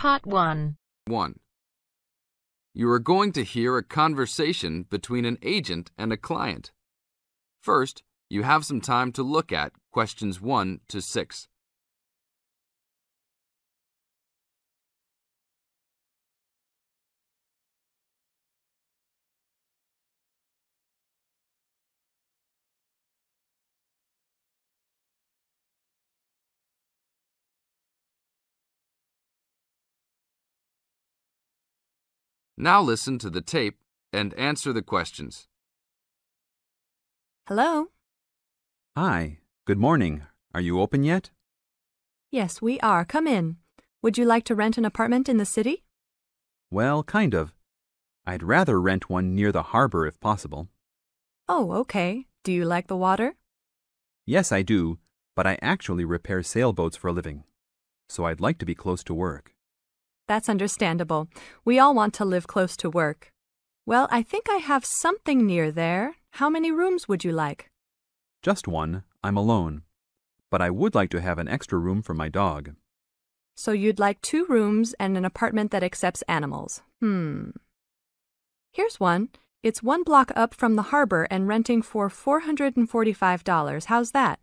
Part 1. 1. You are going to hear a conversation between an agent and a client. First, you have some time to look at questions 1 to 6. Now listen to the tape and answer the questions. Hello? Hi, good morning. Are you open yet? Yes, we are. Come in. Would you like to rent an apartment in the city? Well, kind of. I'd rather rent one near the harbor if possible. Oh, okay. Do you like the water? Yes, I do, but I actually repair sailboats for a living, so I'd like to be close to work. That's understandable. We all want to live close to work. Well, I think I have something near there. How many rooms would you like? Just one. I'm alone. But I would like to have an extra room for my dog. So you'd like 2 rooms and an apartment that accepts animals. Here's one. It's 1 block up from the harbor and renting for $445. How's that?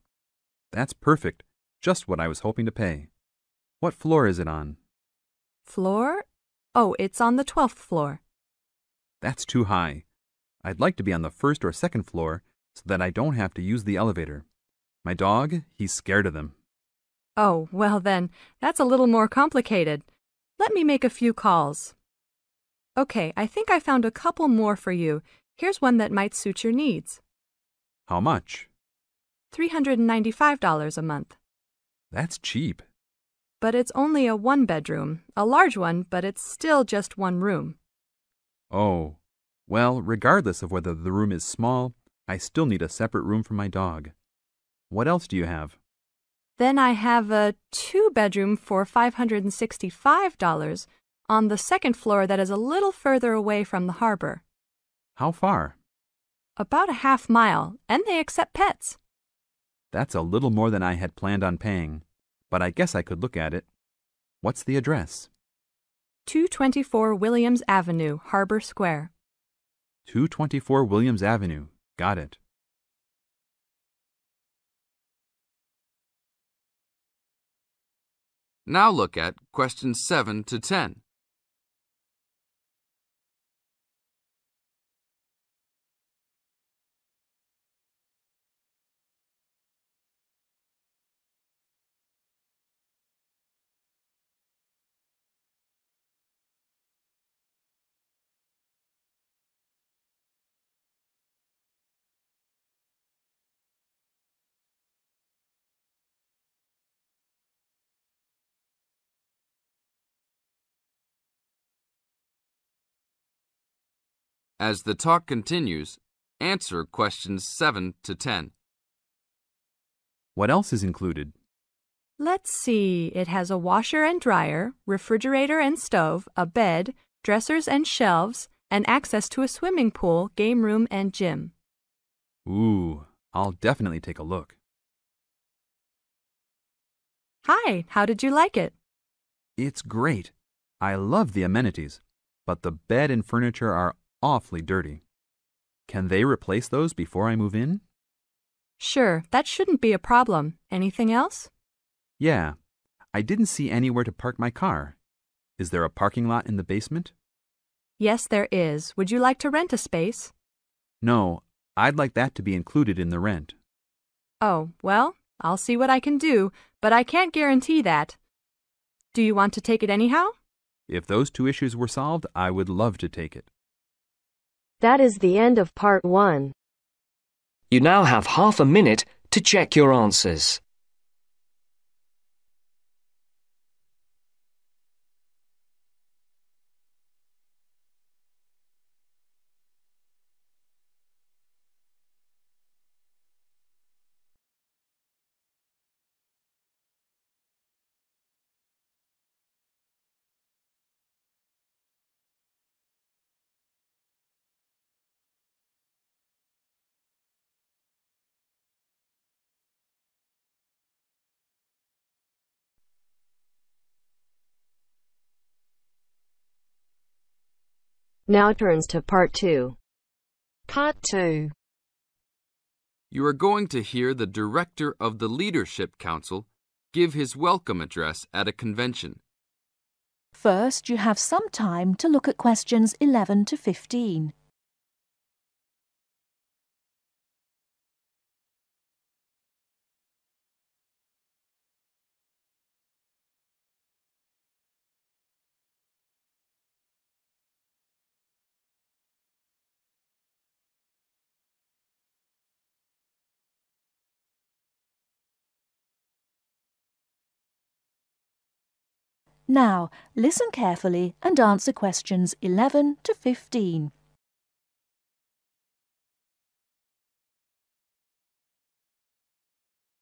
That's perfect. Just what I was hoping to pay. What floor is it on? Floor? Oh, it's on the 12th floor. That's too high. I'd like to be on the 1st or 2nd floor so that I don't have to use the elevator. My dog, he's scared of them. Oh, well then, that's a little more complicated. Let me make a few calls. Okay, I think I found a couple more for you. Here's one that might suit your needs. How much? $395 a month. That's cheap. But it's only a 1-bedroom, a large one, but it's still just 1 room. Oh, well, regardless of whether the room is small, I still need a separate room for my dog. What else do you have? Then I have a 2-bedroom for $565 on the 2nd floor that is a little further away from the harbor. How far? About a half mile, and they accept pets. That's a little more than I had planned on paying, but I guess I could look at it. What's the address? 224 Williams Avenue, Harbor Square. 224 Williams Avenue. Got it. Now look at questions 7 to 10. As the talk continues, answer questions 7 to 10. What else is included? Let's see, it has a washer and dryer, refrigerator and stove, a bed, dressers and shelves, and access to a swimming pool, game room, and gym. Ooh, I'll definitely take a look. Hi, how did you like it? It's great. I love the amenities, but the bed and furniture are awfully dirty. Can they replace those before I move in? Sure, that shouldn't be a problem. Anything else? Yeah, I didn't see anywhere to park my car. Is there a parking lot in the basement? Yes, there is. Would you like to rent a space? No, I'd like that to be included in the rent. Oh, well, I'll see what I can do, but I can't guarantee that. Do you want to take it anyhow? If those 2 issues were solved, I would love to take it. That is the end of Part 1. You now have half a minute to check your answers. Now turns to Part 2. Part 2. You are going to hear the director of the Leadership Council give his welcome address at a convention. First, you have some time to look at questions 11 to 15. Now, listen carefully and answer questions 11 to 15.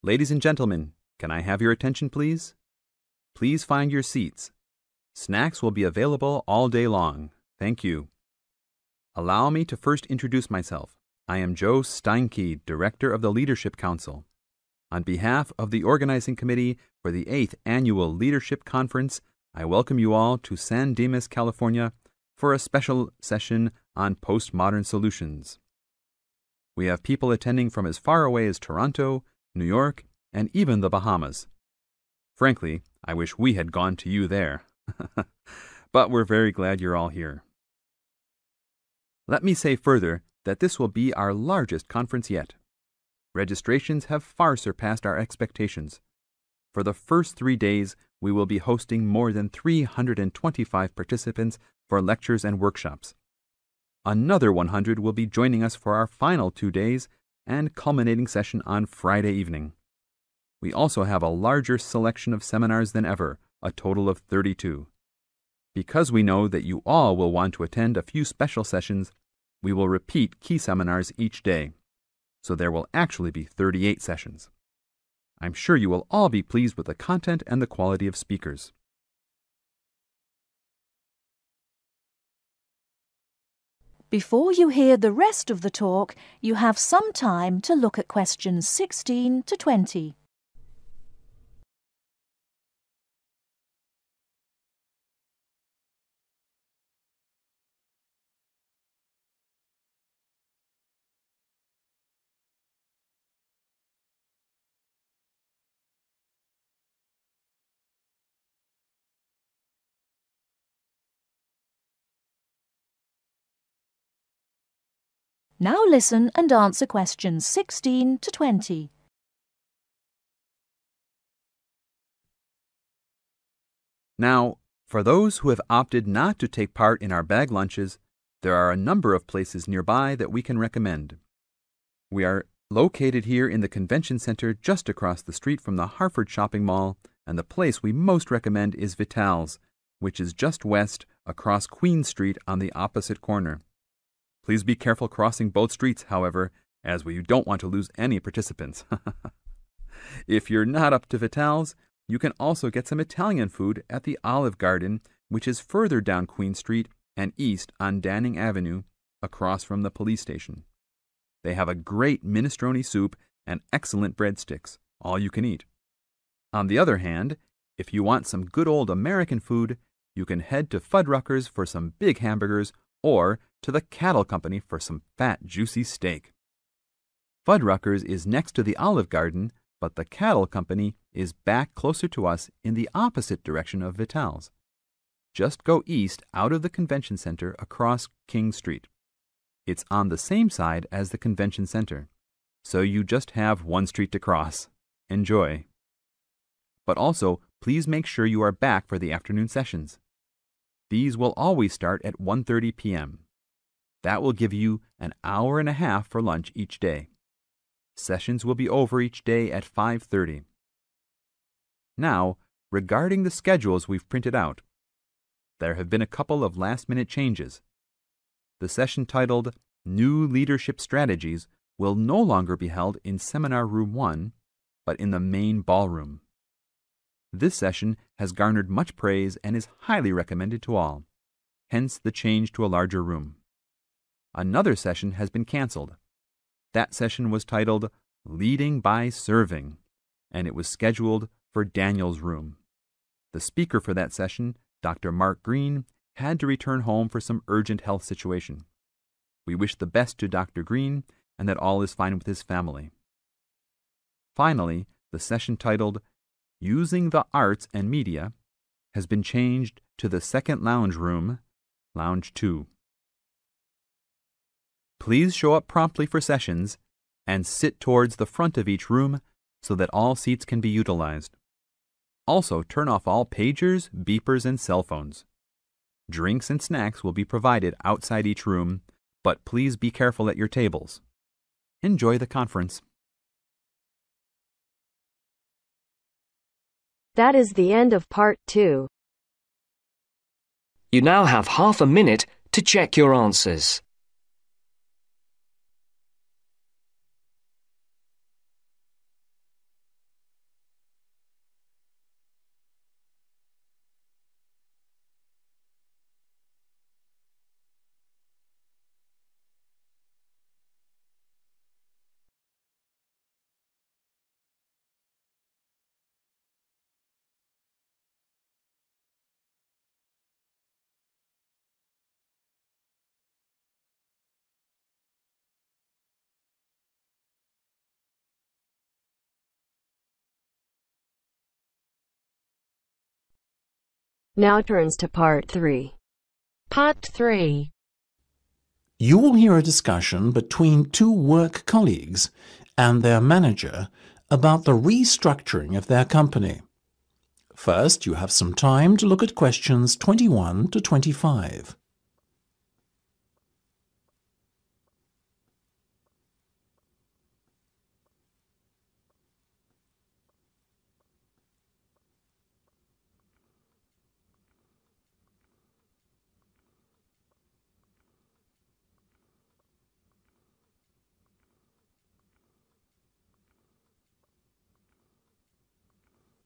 Ladies and gentlemen, can I have your attention, please? Please find your seats. Snacks will be available all day long. Thank you. Allow me to first introduce myself. I am Joe Steinke, Director of the Leadership Council. On behalf of the Organizing Committee for the 8th Annual Leadership Conference, I welcome you all to San Dimas, California, for a special session on postmodern solutions. We have people attending from as far away as Toronto, New York, and even the Bahamas. Frankly, I wish we had gone to you there. But we're very glad you're all here. Let me say further that this will be our largest conference yet. Registrations have far surpassed our expectations. For the first 3 days, we will be hosting more than 325 participants for lectures and workshops. Another 100 will be joining us for our final 2 days and culminating session on Friday evening. We also have a larger selection of seminars than ever, a total of 32. Because we know that you all will want to attend a few special sessions, we will repeat key seminars each day. So there will actually be 38 sessions. I'm sure you will all be pleased with the content and the quality of speakers. Before you hear the rest of the talk, you have some time to look at questions 16 to 20. Now listen and answer questions 16 to 20. Now, for those who have opted not to take part in our bag lunches, there are a number of places nearby that we can recommend. We are located here in the Convention Center just across the street from the Harford Shopping Mall, and the place we most recommend is Vital's, which is just west across Queen Street on the opposite corner. Please be careful crossing both streets, however, as we don't want to lose any participants. If you're not up to Vital's, you can also get some Italian food at the Olive Garden, which is further down Queen Street and east on Danning Avenue, across from the police station. They have a great minestrone soup and excellent breadsticks, all you can eat. On the other hand, if you want some good old American food, you can head to Fuddruckers for some big hamburgers or to the Cattle Company for some fat, juicy steak. Fuddruckers is next to the Olive Garden, but the Cattle Company is back closer to us in the opposite direction of Vital's. Just go east out of the Convention Center across King Street. It's on the same side as the Convention Center, so you just have one street to cross. Enjoy. But also, please make sure you are back for the afternoon sessions. These will always start at 1:30 p.m. That will give you an hour and a half for lunch each day. Sessions will be over each day at 5:30. Now, regarding the schedules we've printed out, there have been a couple of last-minute changes. The session titled New Leadership Strategies will no longer be held in Seminar Room 1, but in the main ballroom. This session has garnered much praise and is highly recommended to all, hence the change to a larger room. Another session has been canceled. That session was titled Leading by Serving, and it was scheduled for Daniel's room. The speaker for that session, Dr. Mark Green, had to return home for some urgent health situation. We wish the best to Dr. Green and that all is fine with his family. Finally, the session titled Using the Arts and Media has been changed to the second lounge room, Lounge 2. Please show up promptly for sessions and sit towards the front of each room so that all seats can be utilized. Also, turn off all pagers, beepers, and cell phones. Drinks and snacks will be provided outside each room, but please be careful at your tables. Enjoy the conference. That is the end of part 2. You now have half a minute to check your answers. Now turns to part 3. Part 3. You will hear a discussion between two work colleagues and their manager about the restructuring of their company. First, you have some time to look at questions 21 to 25.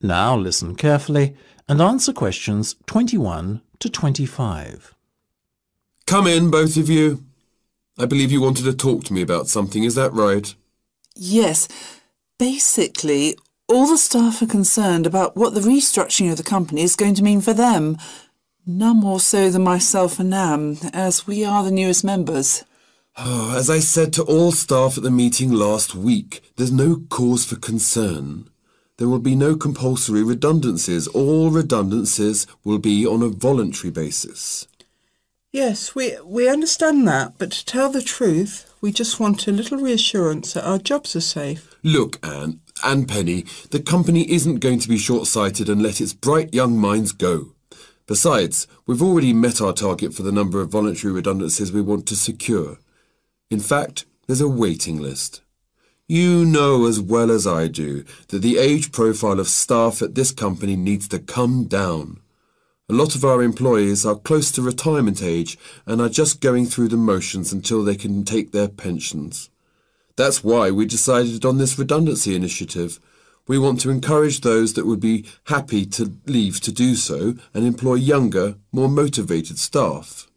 Now listen carefully and answer questions 21 to 25. Come in, both of you. I believe you wanted to talk to me about something, is that right? Yes. Basically, all the staff are concerned about what the restructuring of the company is going to mean for them. None more so than myself and Nam, as we are the newest members. As I said to all staff at the meeting last week, there's no cause for concern. There will be no compulsory redundancies. All redundancies will be on a voluntary basis. Yes, we understand that, but to tell the truth, we just want a little reassurance that our jobs are safe. Look, Anne and Penny, the company isn't going to be short-sighted and let its bright young minds go. Besides, we've already met our target for the number of voluntary redundancies we want to secure. In fact, there's a waiting list. You know as well as I do that the age profile of staff at this company needs to come down. A lot of our employees are close to retirement age and are just going through the motions until they can take their pensions. That's why we decided on this redundancy initiative. We want to encourage those that would be happy to leave to do so and employ younger, more motivated staff.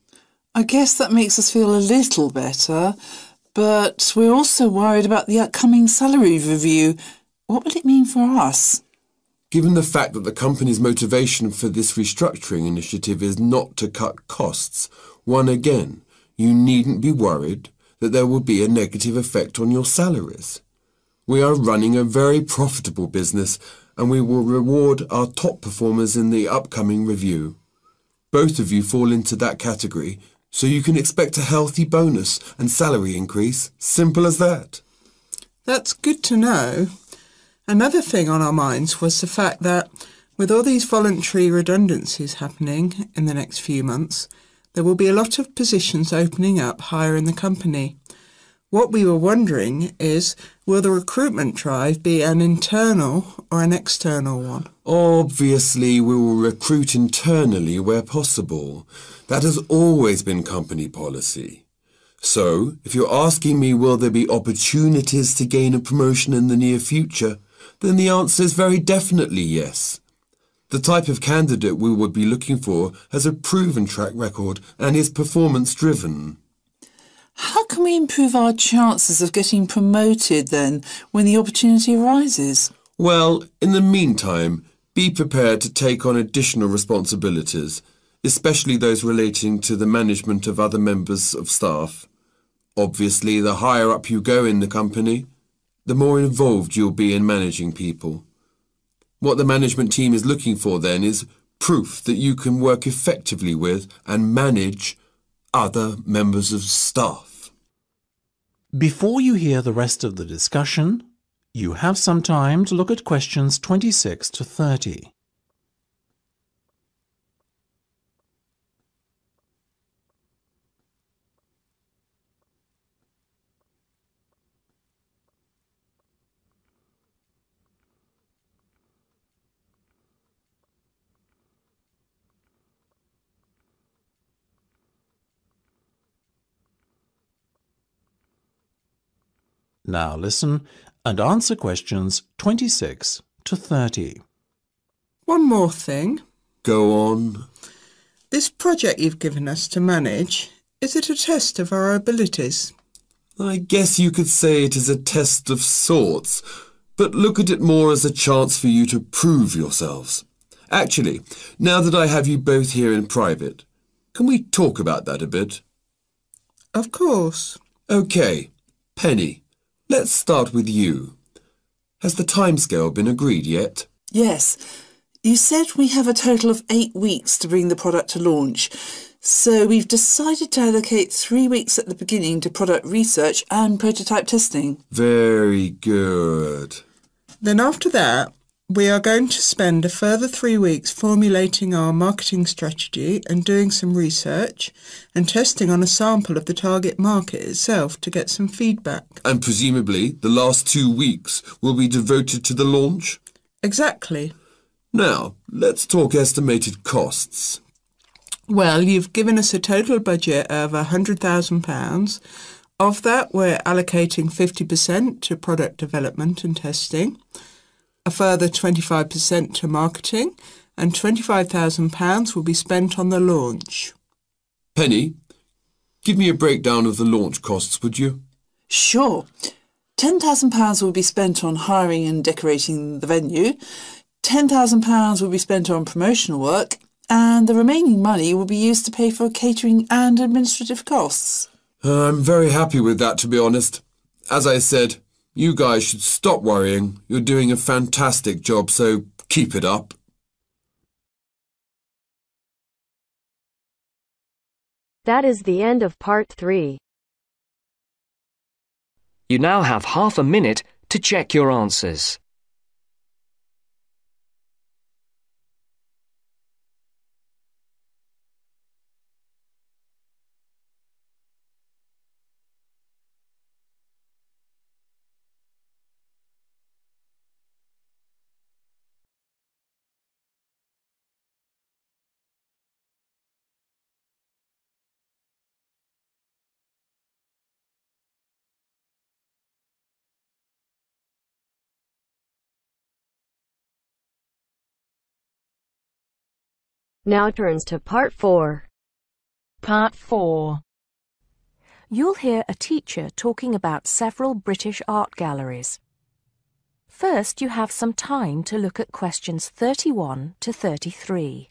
I guess that makes us feel a little better. But we're also worried about the upcoming salary review. What will it mean for us? Given the fact that the company's motivation for this restructuring initiative is not to cut costs, you needn't be worried that there will be a negative effect on your salaries. We are running a very profitable business and we will reward our top performers in the upcoming review. Both of you fall into that category, so you can expect a healthy bonus and salary increase. Simple as that. That's good to know. Another thing on our minds was the fact that with all these voluntary redundancies happening in the next few months, there will be a lot of positions opening up higher in the company. What we were wondering is, will the recruitment drive be an internal or an external one? Obviously, we will recruit internally where possible. That has always been company policy. So, if you're asking me will there be opportunities to gain a promotion in the near future, then the answer is very definitely yes. The type of candidate we would be looking for has a proven track record and is performance-driven. How can we improve our chances of getting promoted then when the opportunity arises? Well, in the meantime, be prepared to take on additional responsibilities. especially those relating to the management of other members of staff. Obviously, the higher up you go in the company, the more involved you'll be in managing people. What the management team is looking for then is proof that you can work effectively with and manage other members of staff. Before you hear the rest of the discussion, you have some time to look at questions 26 to 30. Now listen and answer questions 26 to 30. One more thing. Go on. This project you've given us to manage, is it a test of our abilities? I guess you could say it is a test of sorts, but look at it more as a chance for you to prove yourselves. Actually, now that I have you both here in private, can we talk about that a bit? Of course. OK, Penny, let's start with you. Has the timescale been agreed yet? Yes. You said we have a total of 8 weeks to bring the product to launch, so we've decided to allocate 3 weeks at the beginning to product research and prototype testing. Very good. Then after that, we are going to spend a further 3 weeks formulating our marketing strategy and doing some research and testing on a sample of the target market itself to get some feedback. And presumably the last 2 weeks will be devoted to the launch? Exactly. Now, let's talk estimated costs. Well, you've given us a total budget of £100,000. Of that, we're allocating 50% to product development and testing, a further 25% to marketing, and £25,000 will be spent on the launch. Penny, give me a breakdown of the launch costs, would you? Sure. £10,000 will be spent on hiring and decorating the venue, £10,000 will be spent on promotional work, and the remaining money will be used to pay for catering and administrative costs. I'm very happy with that, to be honest. As I said, you guys should stop worrying. You're doing a fantastic job, so keep it up. That is the end of part 3. You now have half a minute to check your answers. Now turns to part 4. Part 4. You'll hear a teacher talking about several British art galleries. First, you have some time to look at questions 31 to 33.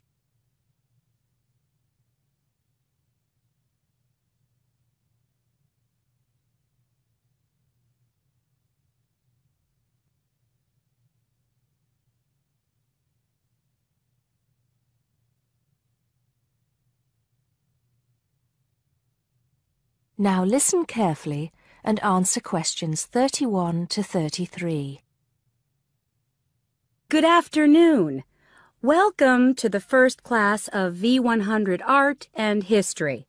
Now listen carefully and answer questions 31 to 33. Good afternoon. Welcome to the first class of V100 Art and History.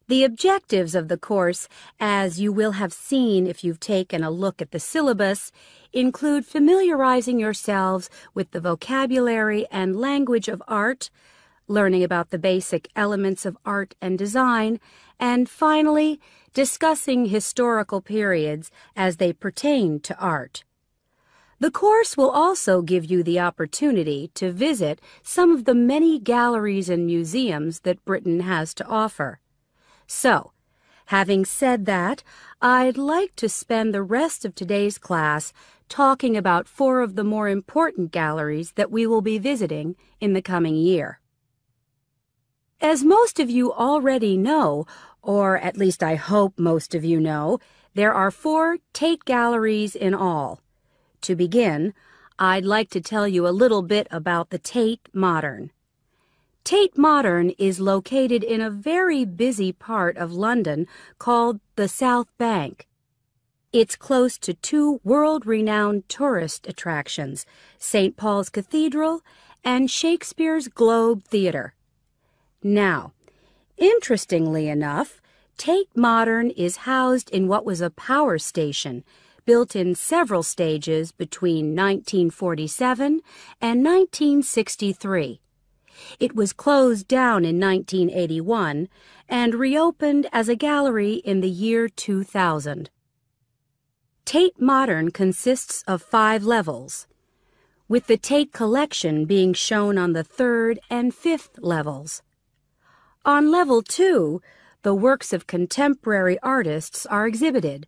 The objectives of the course, as you will have seen if you've taken a look at the syllabus, include familiarizing yourselves with the vocabulary and language of art, learning about the basic elements of art and design, and finally, discussing historical periods as they pertain to art. The course will also give you the opportunity to visit some of the many galleries and museums that Britain has to offer. So, having said that, I'd like to spend the rest of today's class talking about 4 of the more important galleries that we will be visiting in the coming year. As most of you already know, or at least I hope most of you know, there are 4 Tate galleries in all. To begin, I'd like to tell you a little bit about the Tate Modern. Tate Modern is located in a very busy part of London called the South Bank. It's close to 2 world-renowned tourist attractions, St. Paul's Cathedral and Shakespeare's Globe Theatre. Now, interestingly enough, Tate Modern is housed in what was a power station, built in several stages between 1947 and 1963. It was closed down in 1981 and reopened as a gallery in the year 2000. Tate Modern consists of 5 levels, with the Tate collection being shown on the 3rd and 5th levels. On level 2, the works of contemporary artists are exhibited,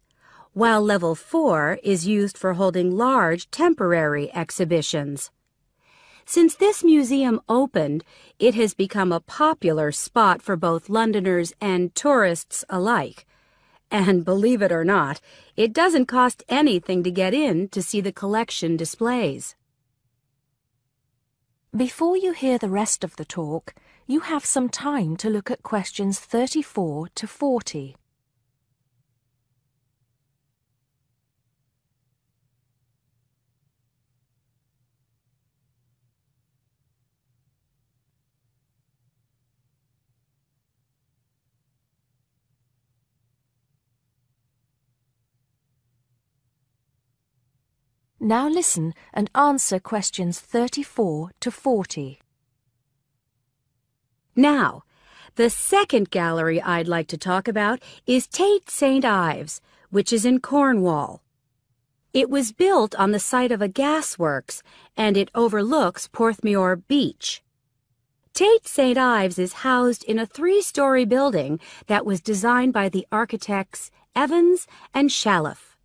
while level 4 is used for holding large temporary exhibitions. Since this museum opened, it has become a popular spot for both Londoners and tourists alike. And believe it or not, it doesn't cost anything to get in to see the collection displays. Before you hear the rest of the talk, you have some time to look at questions 34 to 40. Now listen and answer questions 34 to 40. Now, the second gallery I'd like to talk about is Tate St. Ives, which is in Cornwall. It was built on the site of a gasworks, and it overlooks Porthmeor Beach. Tate St. Ives is housed in a 3-story building that was designed by the architects Evans and Shalliff.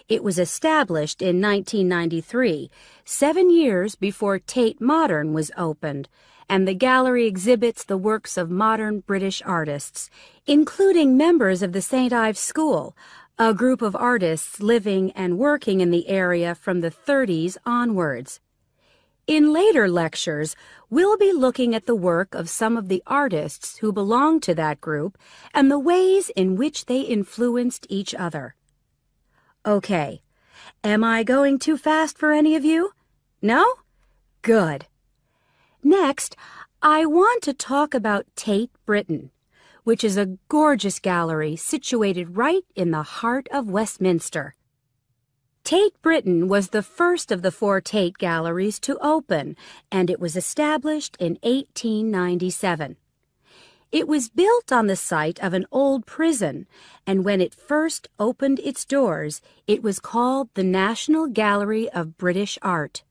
It was established in 1993, 7 years before Tate Modern was opened, and the gallery exhibits the works of modern British artists, including members of the St. Ives School, a group of artists living and working in the area from the 30s onwards. In later lectures, we'll be looking at the work of some of the artists who belong to that group and the ways in which they influenced each other. Okay, am I going too fast for any of you? No? Good. Next, I want to talk about Tate Britain, which is a gorgeous gallery situated right in the heart of Westminster. Tate Britain was the first of the 4 Tate galleries to open, and it was established in 1897. It was built on the site of an old prison, and when it first opened its doors, it was called the National Gallery of British Art.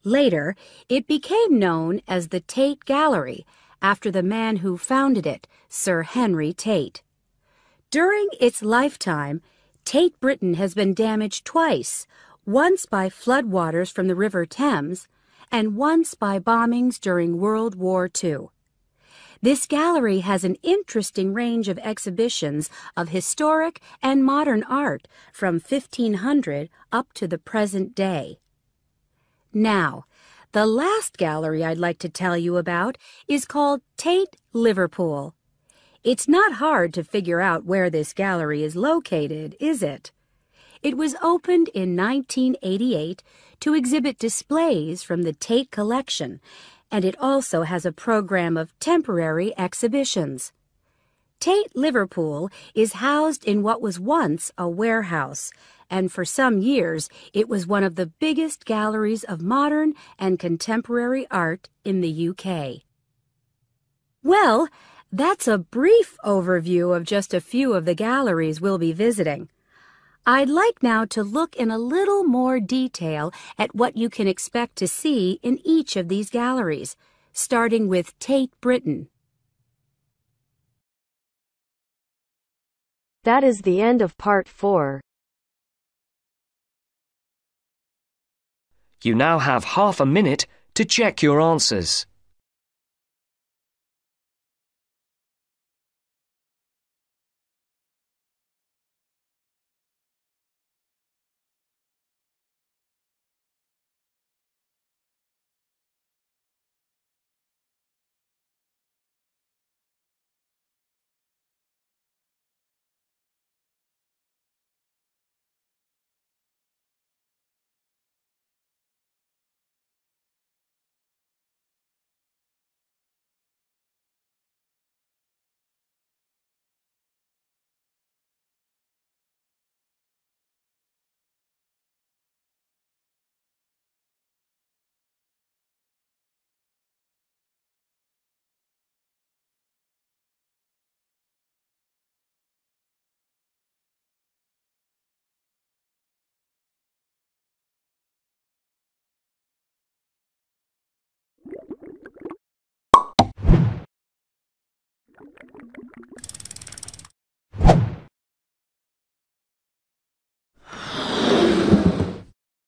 Later, it became known as the Tate Gallery, after the man who founded it, Sir Henry Tate. During its lifetime, Tate Britain has been damaged twice, once by floodwaters from the River Thames, and once by bombings during World War II. This gallery has an interesting range of exhibitions of historic and modern art from 1500 up to the present day. Now, the last gallery I'd like to tell you about is called Tate Liverpool. It's not hard to figure out where this gallery is located, is it? It was opened in 1988 to exhibit displays from the Tate collection, and it also has a program of temporary exhibitions. Tate Liverpool is housed in what was once a warehouse, and for some years it was one of the biggest galleries of modern and contemporary art in the UK. Well, that's a brief overview of just a few of the galleries we'll be visiting. I'd like now to look in a little more detail at what you can expect to see in each of these galleries, starting with Tate Britain. That is the end of part 4. You now have half a minute to check your answers.